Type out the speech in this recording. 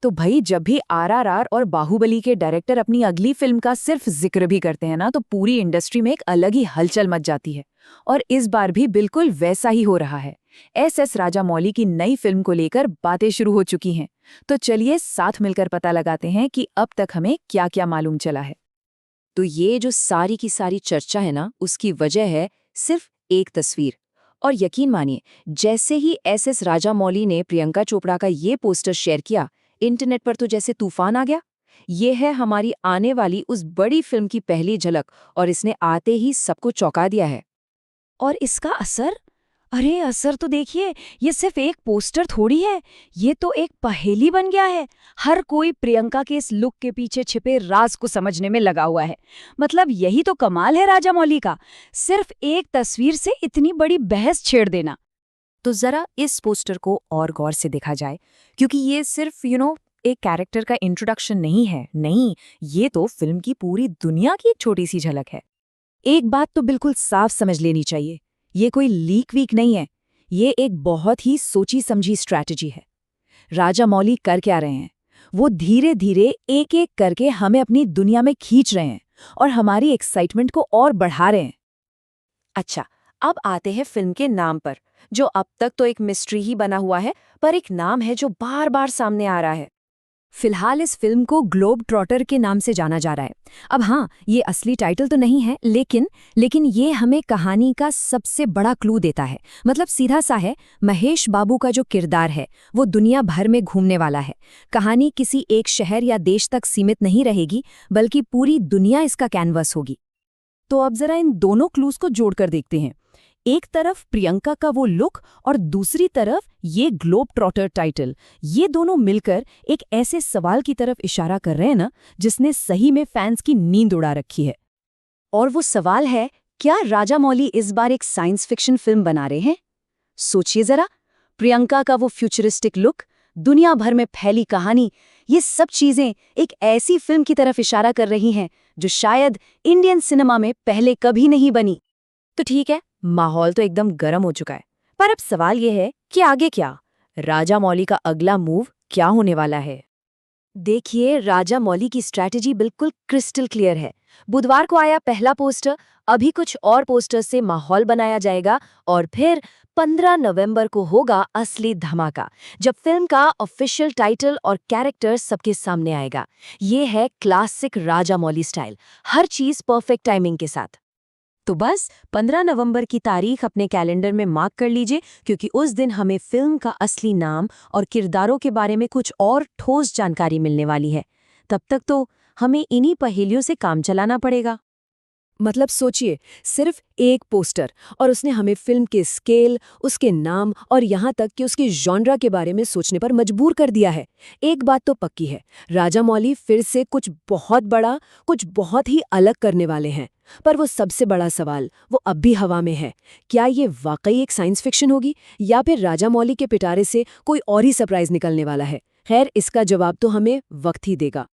तो भाई जब भी आरआरआर और बाहुबली के डायरेक्टर अपनी अगली फिल्म का सिर्फ जिक्र भी करते हैं ना, तो पूरी इंडस्ट्री में एक अलग ही हलचल मच जाती है। और इस बार भी बिल्कुल वैसा ही हो रहा है। एस राजामौली की नई फिल्म को लेकर बातें शुरू हो चुकी हैं। तो चलिए साथ मिलकर पता लगाते हैं कि अब तक हमें क्या क्या मालूम चला है। तो ये जो सारी की सारी चर्चा है ना, उसकी वजह है सिर्फ एक तस्वीर। और यकीन मानिए, जैसे ही एस राजामौली ने प्रियंका चोपड़ा का ये पोस्टर शेयर किया, इंटरनेट पर तो जैसे तूफान आ गया। ये है हमारी आने वाली उस बड़ी फिल्म की पहली झलक, और इसने आते ही सबको चौंका दिया है। और इसका असर? अरे असर तो देखिए, ये सिर्फ एक पोस्टर थोड़ी है, ये तो एक पहेली बन गया है। हर कोई प्रियंका के इस लुक के पीछे छिपे राज को समझने में लगा हुआ है। मतलब यही तो कमाल है राजामौली का, सिर्फ एक तस्वीर से इतनी बड़ी बहस छेड़ देना। तो जरा इस पोस्टर को और गौर से देखा जाए, क्योंकि ये सिर्फ एक कैरेक्टर का इंट्रोडक्शन नहीं है। नहीं, ये तो फिल्म की पूरी दुनिया की एक छोटी सी झलक है। एक बात तो बिल्कुल साफ समझ लेनी चाहिए, ये कोई लीक वीक नहीं है। ये एक बहुत ही सोची समझी स्ट्रैटेजी है। राजामौली कर क्या रहे हैं? वो धीरे धीरे एक एक करके हमें अपनी दुनिया में खींच रहे हैं और हमारी एक्साइटमेंट को और बढ़ा रहे हैं। अच्छा, अब आते हैं फिल्म के नाम पर, जो अब तक तो एक मिस्ट्री ही बना हुआ है, पर एक नाम है जो बार बार सामने आ रहा है। फिलहाल इस फिल्म को ग्लोब ट्रॉटर के नाम से जाना जा रहा है। अब हाँ, ये असली टाइटल तो नहीं है, लेकिन ये हमें कहानी का सबसे बड़ा क्लू देता है। मतलब सीधा सा है, महेश बाबू का जो किरदार है वो दुनिया भर में घूमने वाला है। कहानी किसी एक शहर या देश तक सीमित नहीं रहेगी, बल्कि पूरी दुनिया इसका कैनवस होगी। तो अब जरा इन दोनों क्लूज को जोड़कर देखते हैं। एक तरफ प्रियंका का वो लुक और दूसरी तरफ ये ग्लोब ट्रॉटर टाइटल। ये दोनों मिलकर एक ऐसे सवाल की तरफ इशारा कर रहे हैं ना, जिसने सही में फैंस की नींद उड़ा रखी है। और वो सवाल है, क्या राजामौली इस बार एक साइंस फिक्शन फिल्म बना रहे हैं? सोचिए जरा, प्रियंका का वो फ्यूचरिस्टिक लुक, दुनिया भर में फैली कहानी, ये सब चीजें एक ऐसी फिल्म की तरफ इशारा कर रही हैं जो शायद इंडियन सिनेमा में पहले कभी नहीं बनी। तो ठीक है, माहौल तो एकदम गर्म हो चुका है, पर अब सवाल ये है कि आगे क्या? राजामौली का अगला मूव क्या होने वाला है? देखिए, राजामौली की स्ट्रैटेजी बिल्कुल क्रिस्टल क्लियर है। बुधवार को आया पहला पोस्टर, अभी कुछ और पोस्टर्स से माहौल बनाया जाएगा, और फिर 15 नवंबर को होगा असली धमाका, जब फिल्म का ऑफिशियल टाइटल और कैरेक्टर सबके सामने आएगा। ये है क्लासिक राजामौली स्टाइल, हर चीज परफेक्ट टाइमिंग के साथ। तो बस 15 नवंबर की तारीख अपने कैलेंडर में मार्क कर लीजिए, क्योंकि उस दिन हमें फिल्म का असली नाम और किरदारों के बारे में कुछ और ठोस जानकारी मिलने वाली है। तब तक तो हमें इन्हीं पहेलियों से काम चलाना पड़ेगा। मतलब सोचिए, सिर्फ एक पोस्टर और उसने हमें फिल्म के स्केल, उसके नाम और यहाँ तक कि उसके जॉनरा के बारे में सोचने पर मजबूर कर दिया है। एक बात तो पक्की है, राजामौली फिर से कुछ बहुत बड़ा, कुछ बहुत ही अलग करने वाले हैं। पर वो सबसे बड़ा सवाल वो अब भी हवा में है। क्या ये वाकई एक साइंस फिक्शन होगी, या फिर राजामौली के पिटारे से कोई और ही सरप्राइज निकलने वाला है? खैर, इसका जवाब तो हमें वक्त ही देगा।